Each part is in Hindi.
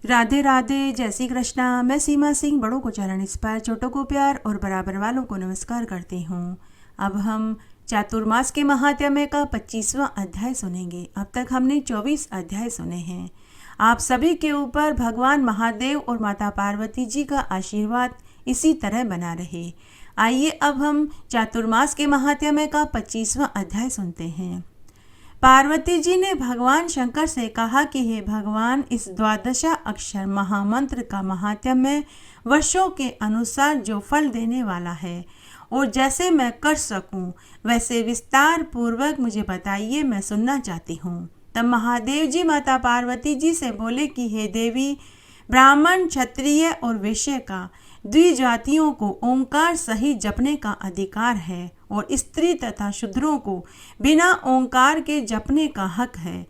राधे राधे, जय श्री कृष्णा। मैं सीमा सिंह बड़ों को चरण स्पर्श, छोटों को प्यार और बराबर वालों को नमस्कार करती हूँ। अब हम चातुर्मास के महात्म्य का 25वां अध्याय सुनेंगे। अब तक हमने 24 अध्याय सुने हैं। आप सभी के ऊपर भगवान महादेव और माता पार्वती जी का आशीर्वाद इसी तरह बना रहे। आइए अब हम चातुर्मास के महात्म्य का 25वां अध्याय सुनते हैं। पार्वती जी ने भगवान शंकर से कहा कि हे भगवान, इस द्वादशा अक्षर महामंत्र का महात्म्य वर्षों के अनुसार जो फल देने वाला है और जैसे मैं कर सकूं वैसे विस्तार पूर्वक मुझे बताइए, मैं सुनना चाहती हूँ। तब महादेव जी माता पार्वती जी से बोले कि हे देवी, ब्राह्मण, क्षत्रिय और वैश्य का द्विजातियों को ओंकार सहित जपने का अधिकार है और स्त्री तथा शूद्रों को बिना ओंकार के जपने का हक है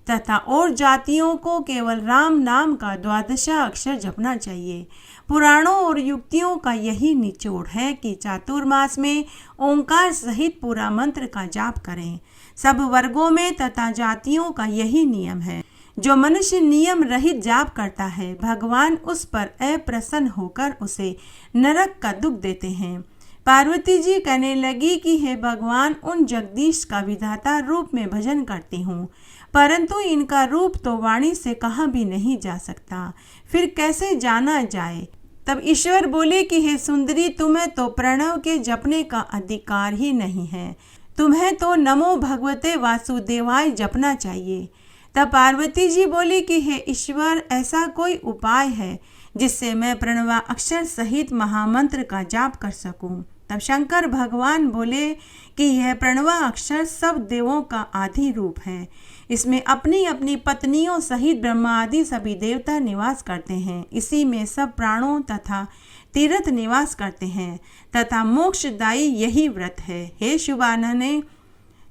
तथा और जातियों को केवल राम नाम का द्वादशा अक्षर जपना चाहिए। पुराणों और युक्तियों का यही निचोड़ है कि चातुर्मास में ओंकार सहित पूरा मंत्र का जाप करें। सब वर्गों में तथा जातियों का यही नियम है। जो मनुष्य नियम रहित जाप करता है, भगवान उस पर अप्रसन्न होकर उसे नरक का दुख देते हैं। पार्वती जी कहने लगी कि हे भगवान, उन जगदीश का विधाता रूप में भजन करती हूँ, परंतु इनका रूप तो वाणी से कहा भी नहीं जा सकता, फिर कैसे जाना जाए। तब ईश्वर बोले कि हे सुंदरी, तुम्हें तो प्रणव के जपने का अधिकार ही नहीं है, तुम्हें तो नमो भगवते वासुदेवाय जपना चाहिए। तब पार्वती जी बोली कि हे ईश्वर, ऐसा कोई उपाय है जिससे मैं प्रणवा अक्षर सहित महामंत्र का जाप कर सकूं। तब शंकर भगवान बोले कि यह प्रणवा अक्षर सब देवों का आदि रूप है। इसमें अपनी अपनी पत्नियों सहित ब्रह्मा आदि सभी देवता निवास करते हैं। इसी में सब प्राणों तथा तीर्थ निवास करते हैं तथा मोक्षदायी यही व्रत है। हे शुभानने,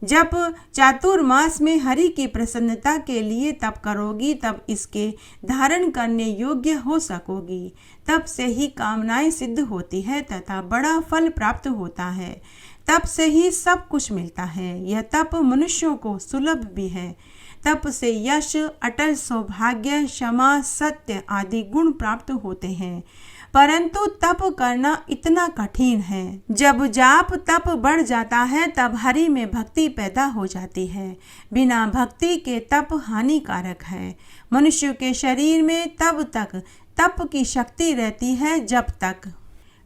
जब चातुर्मास में हरि की प्रसन्नता के लिए तप करोगी, तब इसके धारण करने योग्य हो सकोगी। तप से ही कामनाएं सिद्ध होती है तथा बड़ा फल प्राप्त होता है। तप से ही सब कुछ मिलता है। यह तप मनुष्यों को सुलभ भी है। तप से यश, अटल सौभाग्य, क्षमा, सत्य आदि गुण प्राप्त होते हैं, परंतु तप करना इतना कठिन है। जब जाप तप बढ़ जाता है, तब हरि में भक्ति पैदा हो जाती है। बिना भक्ति के तप हानिकारक है। मनुष्य के शरीर में तब तक तप की शक्ति रहती है जब तक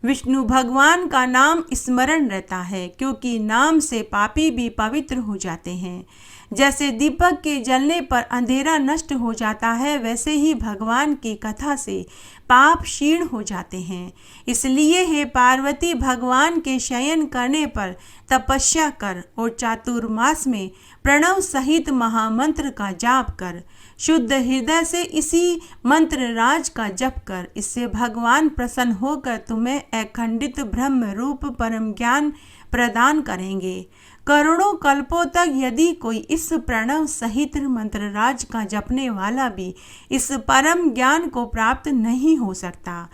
विष्णु भगवान का नाम स्मरण रहता है, क्योंकि नाम से पापी भी पवित्र हो जाते हैं। जैसे दीपक के जलने पर अंधेरा नष्ट हो जाता है, वैसे ही भगवान की कथा से पाप क्षीण हो जाते हैं। इसलिए हे पार्वती, भगवान के शयन करने पर तपस्या कर और चातुर्मास में प्रणव सहित महामंत्र का जाप कर। शुद्ध हृदय से इसी मंत्र राज का जप कर। इससे भगवान प्रसन्न होकर तुम्हें अखंडित ब्रह्म रूप परम ज्ञान प्रदान करेंगे। करोड़ों कल्पों तक यदि कोई इस प्रणव सहित मंत्र राज का जपने वाला भी इस परम ज्ञान को प्राप्त नहीं हो सकता।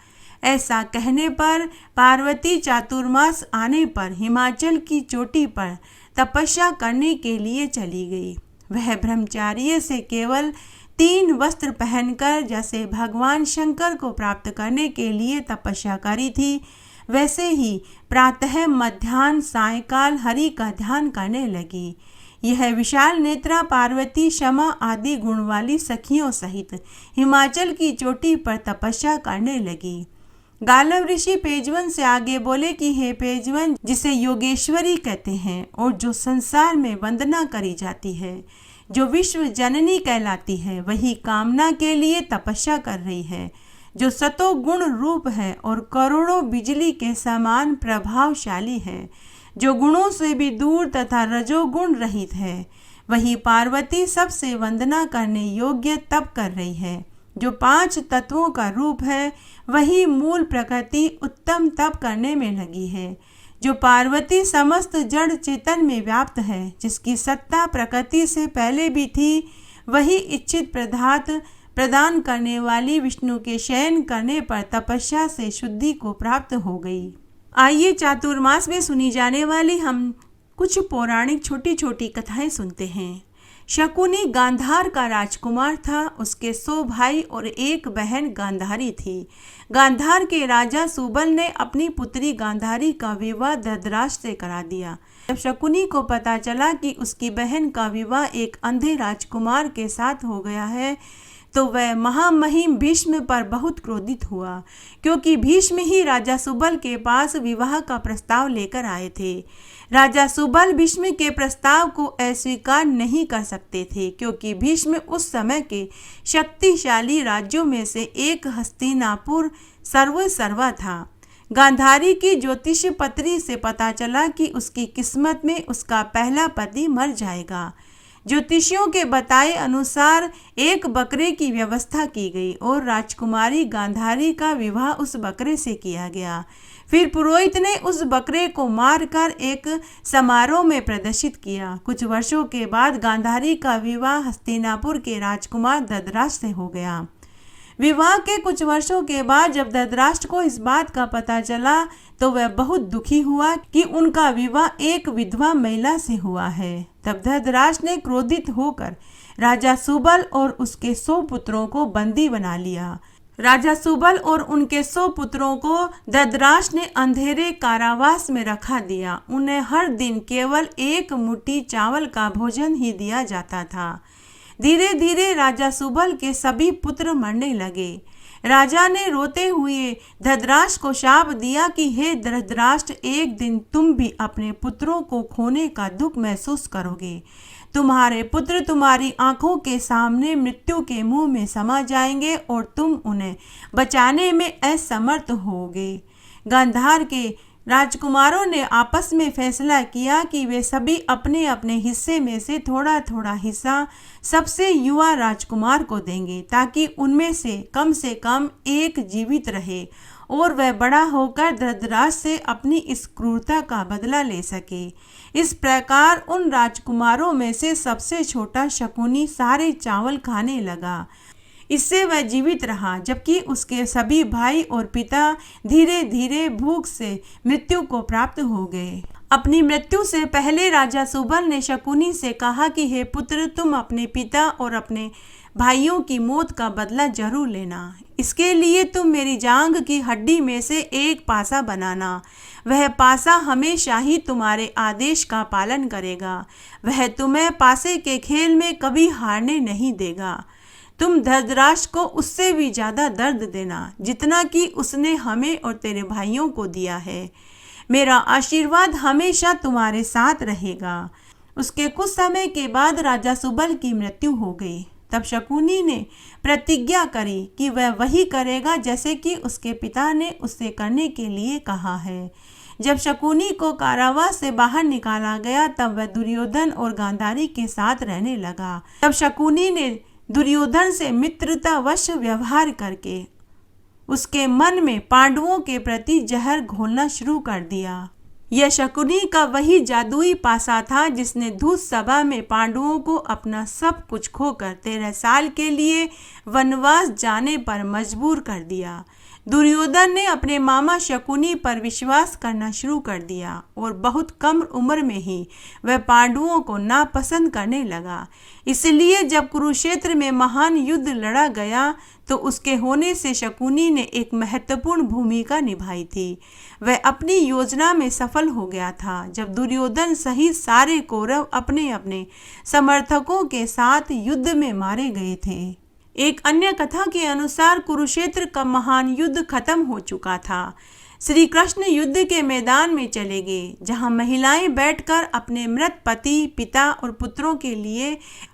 ऐसा कहने पर पार्वती चातुर्मास आने पर हिमाचल की चोटी पर तपस्या करने के लिए चली गई। वह ब्रह्मचार्य से केवल 3 वस्त्र पहनकर जैसे भगवान शंकर को प्राप्त करने के लिए तपस्या करी थी, वैसे ही प्रातः, मध्याह्न, सायकाल हरि का ध्यान करने लगी। यह विशाल नेत्रा पार्वती क्षमा आदि गुण वाली सखियों सहित हिमाचल की चोटी पर तपस्या करने लगी। गालव ऋषि पेजवन से आगे बोले कि हे पेजवन, जिसे योगेश्वरी कहते हैं और जो संसार में वंदना करी जाती है, जो विश्व जननी कहलाती है, वही कामना के लिए तपस्या कर रही है। जो सतो गुण रूप है और करोड़ों बिजली के समान प्रभावशाली है, जो गुणों से भी दूर तथा रजोगुण रहित है, वही पार्वती सबसे वंदना करने योग्य तप कर रही है। जो 5 तत्वों का रूप है, वही मूल प्रकृति उत्तम तप करने में लगी है। जो पार्वती समस्त जड़ चेतन में व्याप्त है, जिसकी सत्ता प्रकृति से पहले भी थी, वही इच्छित पदार्थ प्रदान करने वाली विष्णु के शयन करने पर तपस्या से शुद्धि को प्राप्त हो गई। आइए चातुर्मास में सुनी जाने वाली हम कुछ पौराणिक छोटी छोटी कथाएं सुनते हैं। शकुनी गांधार का राजकुमार था। उसके 100 भाई और एक बहन गांधारी थी। गांधार के राजा सुबल ने अपनी पुत्री गांधारी का विवाह धृतराष्ट्र से करा दिया। जब शकुनी को पता चला कि उसकी बहन का विवाह एक अंधे राजकुमार के साथ हो गया है, तो वह महामहिम भीष्म पर बहुत क्रोधित हुआ, क्योंकि भीष्म ही राजा सुबल के पास विवाह का प्रस्ताव लेकर आए थे। राजा सुबल भीष्म के प्रस्ताव को अस्वीकार नहीं कर सकते थे, क्योंकि भीष्म उस समय के शक्तिशाली राज्यों में से एक हस्तिनापुर सर्वा था। गांधारी की ज्योतिष पत्री से पता चला कि उसकी किस्मत में उसका पहला पति मर जाएगा। ज्योतिषियों के बताए अनुसार एक बकरे की व्यवस्था की गई और राजकुमारी गांधारी का विवाह उस बकरे से किया गया। फिर पुरोहित ने उस बकरे को मारकर एक समारोह में प्रदर्शित किया। कुछ वर्षों के बाद गांधारी का विवाह हस्तिनापुर के राजकुमार धृतराष्ट्र से हो गया। विवाह के कुछ वर्षों के बाद जब धृतराष्ट्र को इस बात का पता चला, तो वह बहुत दुखी हुआ कि उनका विवाह एक विधवा महिला से हुआ है। तब धृतराष्ट्र ने क्रोधित होकर राजा सुबल और उसके 100 पुत्रों को बंदी बना लिया। राजा सुबल और उनके 100 पुत्रों को धृतराष्ट्र ने अंधेरे कारावास में रखा दिया। उन्हें हर दिन केवल एक मुट्ठी चावल का भोजन ही दिया जाता था। धीरे धीरे राजा सुबल के सभी पुत्र मरने लगे। राजा ने रोते हुए धृतराष्ट्र को शाप दिया कि हे धृतराष्ट्र, एक दिन तुम भी अपने पुत्रों को खोने का दुख महसूस करोगे। तुम्हारे पुत्र तुम्हारी आंखों के सामने मृत्यु के मुंह में समा जाएंगे और तुम उन्हें बचाने में असमर्थ होगे। गांधार के राजकुमारों ने आपस में फैसला किया कि वे सभी अपने अपने हिस्से में से थोड़ा थोड़ा हिस्सा सबसे युवा राजकुमार को देंगे, ताकि उनमें से कम एक जीवित रहे और वह बड़ा होकर धृतराष्ट्र से अपनी इस क्रूरता का बदला ले सके। इस प्रकार उन राजकुमारों में से सबसे छोटा शकुनी सारे चावल खाने लगा। इससे वह जीवित रहा, जबकि उसके सभी भाई और पिता धीरे धीरे भूख से मृत्यु को प्राप्त हो गए। अपनी मृत्यु से पहले राजा सुबल ने शकुनी से कहा कि हे पुत्र, तुम अपने पिता और अपने भाइयों की मौत का बदला जरूर लेना। इसके लिए तुम मेरी जांघ की हड्डी में से एक पासा बनाना। वह पासा हमेशा ही तुम्हारे आदेश का पालन करेगा। वह तुम्हें पासे के खेल में कभी हारने नहीं देगा। तुम धृतराष्ट्र को उससे भी ज्यादा दर्द देना, जितना कि उसने हमें और तेरे भाइयों को दिया है। मेरा आशीर्वाद हमेशा तुम्हारे साथ रहेगा। उसके कुछ समय के बाद राजा सुबल की मृत्यु हो गई। तब शकुनी ने प्रतिज्ञा करी कि वह वही करेगा जैसे कि उसके पिता ने उससे करने के लिए कहा है। जब शकुनी को कारावास से बाहर निकाला गया, तब वह दुर्योधन और गांधारी के साथ रहने लगा। तब शकुनी ने दुर्योधन से मित्रतावश व्यवहार करके उसके मन में पांडवों के प्रति जहर घोलना शुरू कर दिया। यह शकुनी का वही जादुई पासा था जिसने दूत सभा में पांडवों को अपना सब कुछ खोकर 13 साल के लिए वनवास जाने पर मजबूर कर दिया। दुर्योधन ने अपने मामा शकुनी पर विश्वास करना शुरू कर दिया और बहुत कम उम्र में ही वह पांडवों को नापसंद करने लगा। इसलिए जब कुरुक्षेत्र में महान युद्ध लड़ा गया, तो उसके होने से शकुनी ने एक महत्वपूर्ण भूमिका निभाई थी। वह अपनी योजना में सफल हो गया था। जब दुर्योधन सहित सारे कौरव अपने अपने समर्थकों के साथ युद्ध में मारे गए थे। एक अन्य कथा के अनुसार कुरुक्षेत्र का महान युद्ध खत्म हो चुका था। श्री कृष्ण युद्ध के मैदान में चले गए, जहां महिलाएं बैठकर अपने मृत पति, पिता और पुत्रों के लिए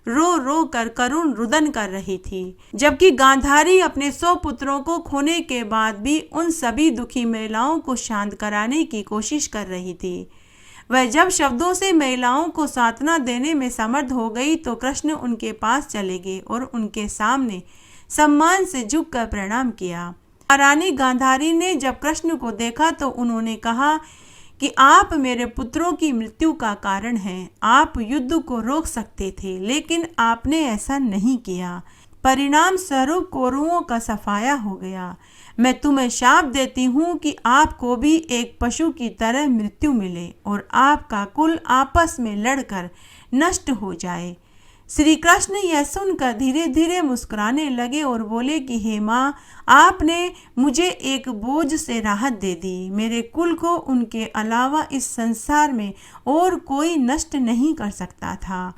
रो रो कर करुण रुदन कर रही थी, जबकि गांधारी अपने 100 पुत्रों को खोने के बाद भी उन सभी दुखी महिलाओं को शांत कराने की कोशिश कर रही थी। वह जब शब्दों से महिलाओं को सांत्वना देने में समर्थ हो गई, तो कृष्ण उनके पास चले गए और उनके सामने सम्मान से झुककर प्रणाम किया। रानी गांधारी ने जब कृष्ण को देखा, तो उन्होंने कहा कि आप मेरे पुत्रों की मृत्यु का कारण हैं। आप युद्ध को रोक सकते थे, लेकिन आपने ऐसा नहीं किया। परिणाम स्वरूप कौरवों का सफाया हो गया। मैं तुम्हें शाप देती हूँ कि आपको भी एक पशु की तरह मृत्यु मिले और आपका कुल आपस में लड़कर नष्ट हो जाए। श्री कृष्ण यह सुनकर धीरे धीरे मुस्कुराने लगे और बोले कि हे माँ, आपने मुझे एक बोझ से राहत दे दी। मेरे कुल को उनके अलावा इस संसार में और कोई नष्ट नहीं कर सकता था।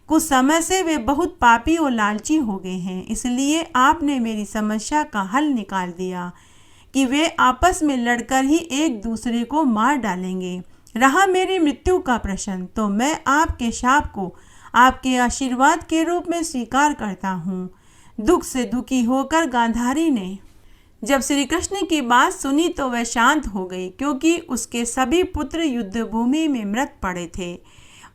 कुछ समय से वे बहुत पापी और लालची हो गए हैं, इसलिए आपने मेरी समस्या का हल निकाल दिया कि वे आपस में लड़कर ही एक दूसरे को मार डालेंगे। रहा मेरी मृत्यु का प्रश्न, तो मैं आपके शाप को आपके आशीर्वाद के रूप में स्वीकार करता हूँ। दुख से दुखी होकर गांधारी ने जब श्री कृष्ण की बात सुनी तो वह शांत हो गई, क्योंकि उसके सभी पुत्र युद्ध भूमि में मृत पड़े थे।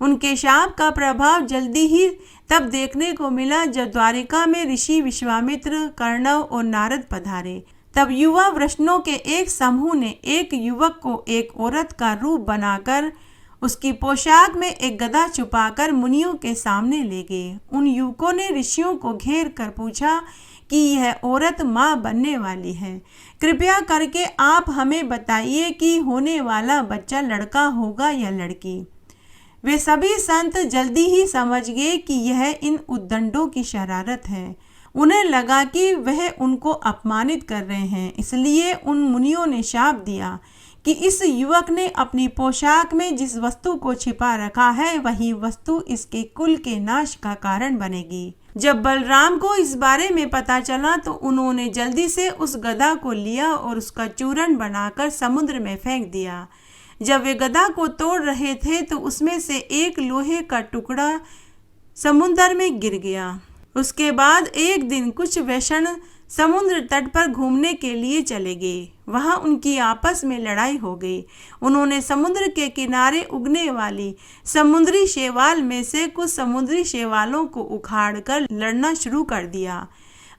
उनके शाप का प्रभाव जल्दी ही तब देखने को मिला जब द्वारिका में ऋषि विश्वामित्र, कर्णव और नारद पधारे। तब युवा वृषणों के एक समूह ने एक युवक को एक औरत का रूप बनाकर उसकी पोशाक में एक गदा छुपाकर मुनियों के सामने ले गए। उन युवकों ने ऋषियों को घेर कर पूछा कि यह औरत माँ बनने वाली है। कृपया करके आप हमें बताइए कि होने वाला बच्चा लड़का होगा या लड़की। वे सभी संत जल्दी ही समझ गए कि यह इन उद्दंडों की शरारत है। उन्हें लगा कि वह उनको अपमानित कर रहे हैं, इसलिए उन मुनियों ने शाप दिया कि इस युवक ने अपनी पोशाक में जिस वस्तु को छिपा रखा है वही वस्तु इसके कुल के नाश का कारण बनेगी। जब बलराम को इस बारे में पता चला तो उन्होंने जल्दी से उस गदा को लिया और उसका चूर्ण बनाकर समुद्र में फेंक दिया। जब वे गदा को तोड़ रहे थे तो उसमें से एक लोहे का टुकड़ा समुद्र में गिर गया। उसके बाद एक दिन कुछ वैष्णव समुद्र तट पर घूमने के लिए चले गए। वहां उनकी आपस में लड़ाई हो गई। उन्होंने समुद्र के किनारे उगने वाली समुद्री शैवाल में से कुछ समुद्री शैवालों को उखाड़कर लड़ना शुरू कर दिया।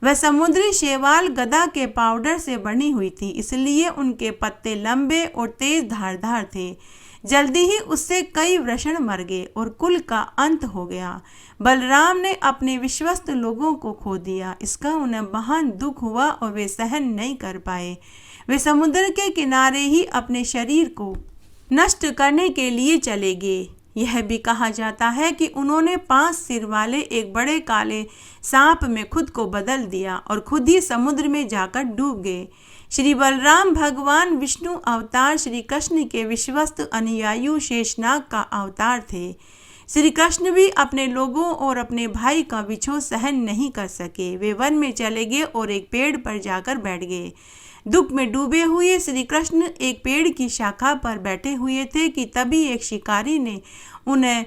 वह समुद्री शैवाल गदा के पाउडर से बनी हुई थी, इसलिए उनके पत्ते लंबे और तेज धारदार थे। जल्दी ही उससे कई वृषण मर गए और कुल का अंत हो गया। बलराम ने अपने विश्वस्त लोगों को खो दिया। इसका उन्हें महान दुख हुआ और वे सहन नहीं कर पाए। वे समुद्र के किनारे ही अपने शरीर को नष्ट करने के लिए चले गए। यह भी कहा जाता है कि उन्होंने 5 सिर वाले एक बड़े काले सांप में खुद को बदल दिया और खुद ही समुद्र में जाकर डूब गए। श्री बलराम भगवान विष्णु अवतार श्री कृष्ण के विश्वस्त अनुयायी शेषनाग का अवतार थे। श्री कृष्ण भी अपने लोगों और अपने भाई का विछोह सहन नहीं कर सके। वे वन में चले गए और एक पेड़ पर जाकर बैठ गए। दुख में डूबे हुए श्री कृष्ण एक पेड़ की शाखा पर बैठे हुए थे कि तभी एक शिकारी ने उन्हें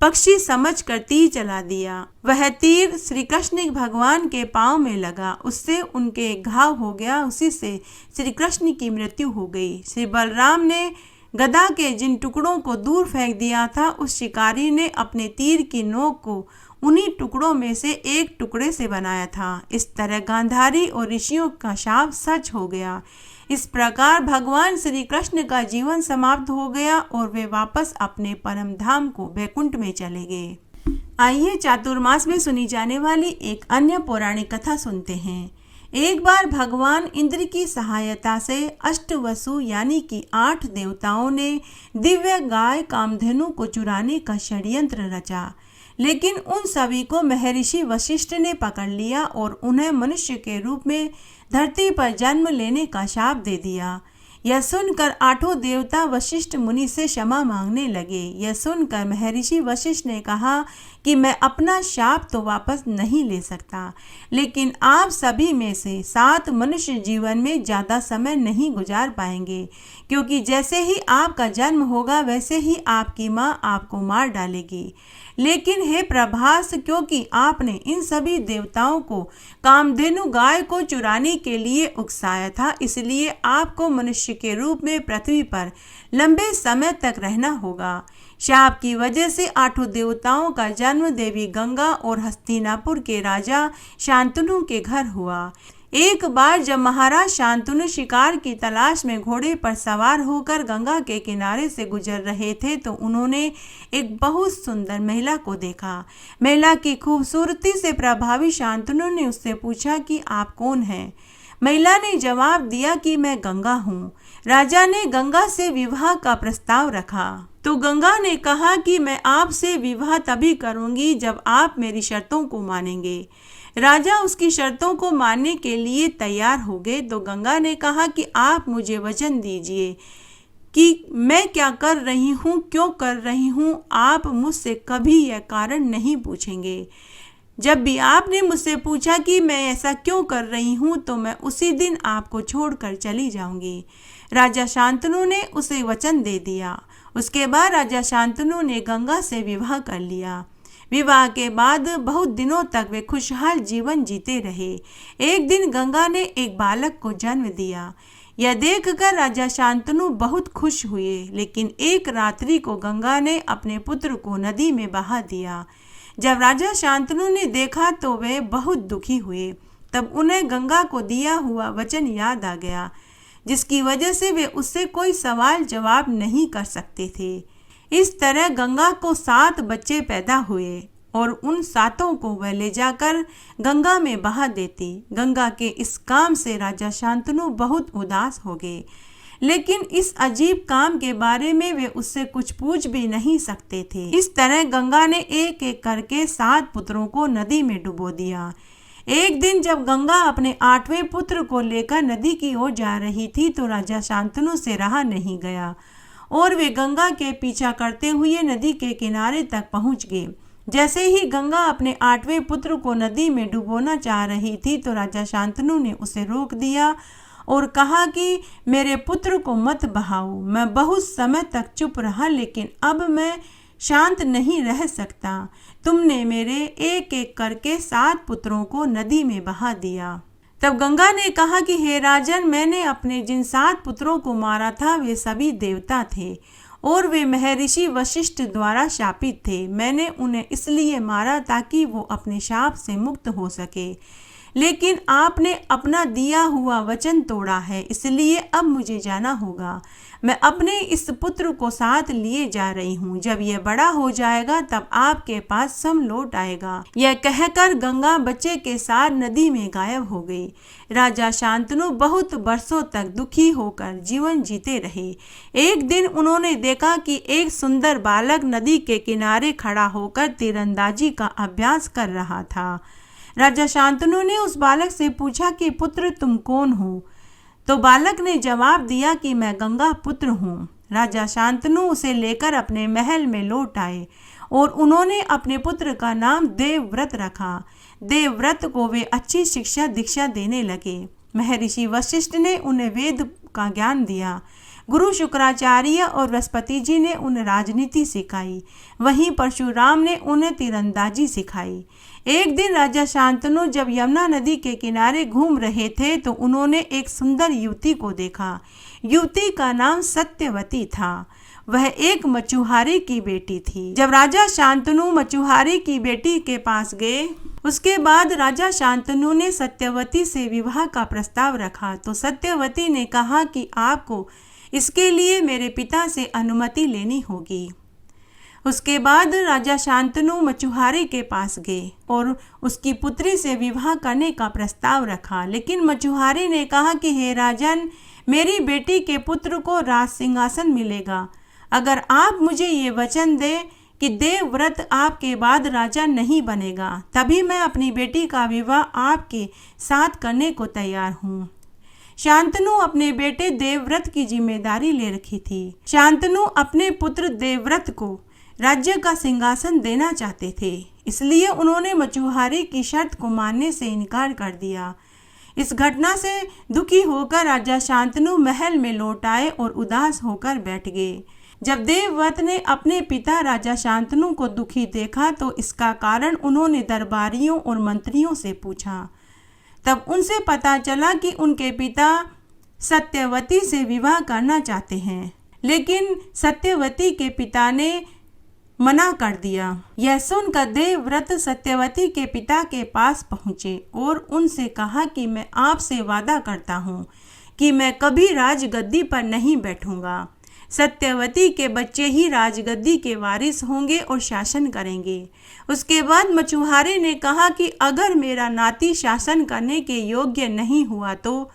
पक्षी समझकर तीर चला दिया। वह तीर श्री कृष्ण भगवान के पांव में लगा, उससे उनके घाव हो गया। उसी से श्री कृष्ण की मृत्यु हो गई। श्री बलराम ने गदा के जिन टुकड़ों को दूर फेंक दिया था, उस शिकारी ने अपने तीर की नोक को उन्हीं टुकड़ों में से एक टुकड़े से बनाया था। इस तरह गांधारी और ऋषियों का शाप सच हो गया। इस प्रकार भगवान श्री कृष्ण का जीवन समाप्त हो गया और वे वापस अपने परम धाम को वैकुंठ में चले गए। आइए चातुर्मास में सुनी जाने वाली एक अन्य पौराणिक कथा सुनते हैं। एक बार भगवान इंद्र की सहायता से अष्टवसु यानी कि 8 देवताओं ने दिव्य गाय कामधेनु को चुराने का षड्यंत्र रचा, लेकिन उन सभी को महर्षि वशिष्ठ ने पकड़ लिया और उन्हें मनुष्य के रूप में धरती पर जन्म लेने का शाप दे दिया। यह सुनकर 8 देवता वशिष्ठ मुनि से क्षमा मांगने लगे। यह सुनकर महर्षि वशिष्ठ ने कहा कि मैं अपना शाप तो वापस नहीं ले सकता, लेकिन आप सभी में से 7 मनुष्य जीवन में ज़्यादा समय नहीं गुजार पाएंगे, क्योंकि जैसे ही आपका जन्म होगा वैसे ही आपकी माँ आपको मार डालेगी। लेकिन हे प्रभास, क्योंकि आपने इन सभी देवताओं को कामधेनु गाय को चुराने के लिए उकसाया था, इसलिए आपको मनुष्य के रूप में पृथ्वी पर लंबे समय तक रहना होगा। शाप की वजह से 8 देवताओं का जन्म देवी गंगा और हस्तिनापुर के राजा शांतनु के घर हुआ। एक बार जब महाराज शांतनु शिकार की तलाश में घोड़े पर सवार होकर गंगा के किनारे से गुजर रहे थे तो उन्होंने एक बहुत सुंदर महिला को देखा। महिला की खूबसूरती से प्रभावित शांतनु ने उससे पूछा कि आप कौन हैं। महिला ने जवाब दिया कि मैं गंगा हूँ। राजा ने गंगा से विवाह का प्रस्ताव रखा तो गंगा ने कहा कि मैं आपसे विवाह तभी करूंगी जब आप मेरी शर्तों को मानेंगे। राजा उसकी शर्तों को मानने के लिए तैयार हो गए तो गंगा ने कहा कि आप मुझे वचन दीजिए कि मैं क्या कर रही हूँ, क्यों कर रही हूँ, आप मुझसे कभी यह कारण नहीं पूछेंगे। जब भी आपने मुझसे पूछा कि मैं ऐसा क्यों कर रही हूँ तो मैं उसी दिन आपको छोड़कर चली जाऊंगी। राजा शांतनु ने उसे वचन दे दिया। उसके बाद राजा शांतनु ने गंगा से विवाह कर लिया। विवाह के बाद बहुत दिनों तक वे खुशहाल जीवन जीते रहे। एक दिन गंगा ने एक बालक को जन्म दिया। यह देखकर राजा शांतनु बहुत खुश हुए, लेकिन एक रात्रि को गंगा ने अपने पुत्र को नदी में बहा दिया। जब राजा शांतनु ने देखा तो वे बहुत दुखी हुए। तब उन्हें गंगा को दिया हुआ वचन याद आ गया, जिसकी वजह से वे उससे कोई सवाल जवाब नहीं कर सकते थे। इस तरह गंगा को 7 बच्चे पैदा हुए और उन 7 को वह ले जाकर गंगा में बहा देती। गंगा के इस काम से राजा शांतनु बहुत उदास हो गए, लेकिन इस अजीब काम के बारे में वे उससे कुछ पूछ भी नहीं सकते थे। इस तरह गंगा ने एक एक करके 7 पुत्रों को नदी में डुबो दिया। एक दिन जब गंगा अपने 8वें पुत्र को लेकर नदी की ओर जा रही थी तो राजा शांतनु से रहा नहीं गया और वे गंगा के पीछा करते हुए नदी के किनारे तक पहुंच गए। जैसे ही गंगा अपने 8वें पुत्र को नदी में डुबोना चाह रही थी तो राजा शांतनु ने उसे रोक दिया और कहा कि मेरे पुत्र को मत बहाओ। मैं बहुत समय तक चुप रहा, लेकिन अब मैं शांत नहीं रह सकता। तुमने मेरे एक एक करके 7 पुत्रों को नदी में बहा दिया। तब गंगा ने कहा कि हे राजन, मैंने अपने जिन 7 पुत्रों को मारा था वे सभी देवता थे और वे महर्षि वशिष्ठ द्वारा शापित थे। मैंने उन्हें इसलिए मारा ताकि वो अपने शाप से मुक्त हो सके, लेकिन आपने अपना दिया हुआ वचन तोड़ा है, इसलिए अब मुझे जाना होगा। मैं अपने इस पुत्र को साथ लिए जा रही हूँ। जब यह बड़ा हो जाएगा तब आपके पास सम लौट आएगा। यह कहकर गंगा बच्चे के साथ नदी में गायब हो गई। राजा शांतनु बहुत वर्षों तक दुखी होकर जीवन जीते रहे। एक दिन उन्होंने देखा कि एक सुंदर बालक नदी के किनारे खड़ा होकर तीरंदाजी का अभ्यास कर रहा था। राजा शांतनु ने उस बालक से पूछा कि पुत्र तुम कौन हो? तो बालक ने जवाब दिया कि मैं गंगा पुत्र हूँ। राजा शांतनु उसे लेकर अपने महल में लौट आए और उन्होंने अपने पुत्र का नाम देवव्रत रखा। देवव्रत को वे अच्छी शिक्षा दीक्षा देने लगे। महर्षि वशिष्ठ ने उन्हें वेद का ज्ञान दिया। गुरु शुक्राचार्य और बृहस्पति जी ने उन्हें राजनीति सिखाई। वहीं परशुराम ने उन्हें तीरंदाजी सिखाई। एक दिन राजा शांतनु जब यमुना नदी के किनारे घूम रहे थे तो उन्होंने एक सुंदर युवती को देखा। युवती का नाम सत्यवती था। वह एक मछुआरे की बेटी थी। जब राजा शांतनु मछुआरे की बेटी के पास गए, उसके बाद राजा शांतनु ने सत्यवती से विवाह का प्रस्ताव रखा तो सत्यवती ने कहा कि आपको इसके लिए मेरे पिता से अनुमति लेनी होगी। उसके बाद राजा शांतनु मछुआरे के पास गए और उसकी पुत्री से विवाह करने का प्रस्ताव रखा, लेकिन मछुआरे ने कहा कि हे राजन, मेरी बेटी के पुत्र को राज सिंहासन मिलेगा अगर आप मुझे ये वचन दें कि देवव्रत आपके बाद राजा नहीं बनेगा, तभी मैं अपनी बेटी का विवाह आपके साथ करने को तैयार हूँ। शांतनु अपने बेटे देवव्रत की जिम्मेदारी ले रखी थी। शांतनु अपने पुत्र देवव्रत को राज्य का सिंहासन देना चाहते थे, इसलिए उन्होंने मछुआरे की शर्त को मानने से इनकार कर दिया। इस घटना से दुखी होकर राजा शांतनु महल में लौट आए और उदास होकर बैठ गए। जब देवव्रत ने अपने पिता राजा शांतनु को दुखी देखा तो इसका कारण उन्होंने दरबारियों और मंत्रियों से पूछा। तब उनसे पता चला कि उनके पिता सत्यवती से विवाह करना चाहते हैं, लेकिन सत्यवती के पिता ने मना कर दिया। यह सुनकर देवव्रत सत्यवती के पिता के पास पहुँचे और उनसे कहा कि मैं आपसे वादा करता हूँ कि मैं कभी राजगद्दी पर नहीं बैठूंगा। सत्यवती के बच्चे ही राजगद्दी के वारिस होंगे और शासन करेंगे। उसके बाद मछुआरे ने कहा कि अगर मेरा नाती शासन करने के योग्य नहीं हुआ तो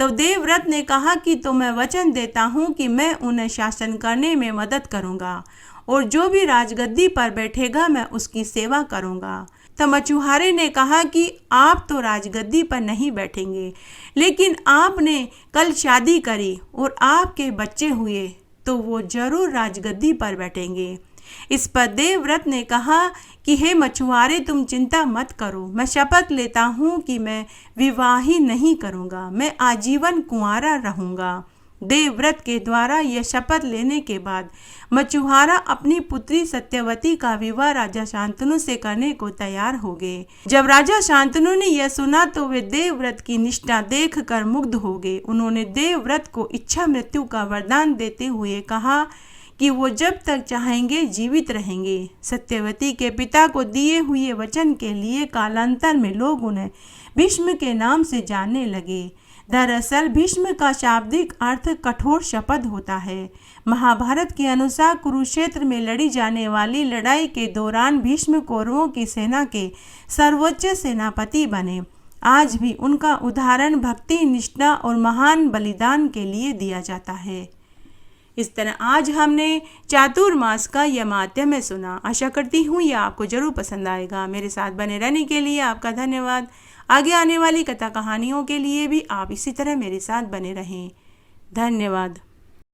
तो देवव्रत ने कहा कि तो मैं वचन देता हूँ कि मैं उन्हें शासन करने में मदद करूँगा और जो भी राजगद्दी पर बैठेगा मैं उसकी सेवा करूँगा। तो मछुआरे ने कहा कि आप तो राजगद्दी पर नहीं बैठेंगे, लेकिन आपने कल शादी करी और आपके बच्चे हुए तो वो जरूर राजगद्दी पर बैठेंगे। इस पर देवव्रत ने कहा कि हे मछुआरे, तुम चिंता मत करो, मैं शपथ लेता हूँ कि मैं विवाह ही नहीं करूँगा, मैं आजीवन कुंवारा रहूँगा। देवव्रत के द्वारा यह शपथ लेने के बाद मछुआरा अपनी पुत्री सत्यवती का विवाह राजा शांतनु से करने को तैयार हो गए। जब राजा शांतनु ने यह सुना तो वे देवव्रत की निष्ठा देखकर मुग्ध हो गए। उन्होंने देवव्रत को इच्छा मृत्यु का वरदान देते हुए कहा कि वो जब तक चाहेंगे जीवित रहेंगे। सत्यवती के पिता को दिए हुए वचन के लिए कालांतर में लोग उन्हें भीष्म के नाम से जानने लगे। दरअसल भीष्म का शाब्दिक अर्थ कठोर शपथ होता है। महाभारत के अनुसार कुरुक्षेत्र में लड़ी जाने वाली लड़ाई के दौरान भीष्म कौरवों की सेना के सर्वोच्च सेनापति बने। आज भी उनका उदाहरण भक्ति, निष्ठा और महान बलिदान के लिए दिया जाता है। इस तरह आज हमने चातुर्मास का यह माध्यम सुना। आशा करती हूँ यह आपको जरूर पसंद आएगा। मेरे साथ बने रहने के लिए आपका धन्यवाद। आगे आने वाली कथा कहानियों के लिए भी आप इसी तरह मेरे साथ बने रहें। धन्यवाद।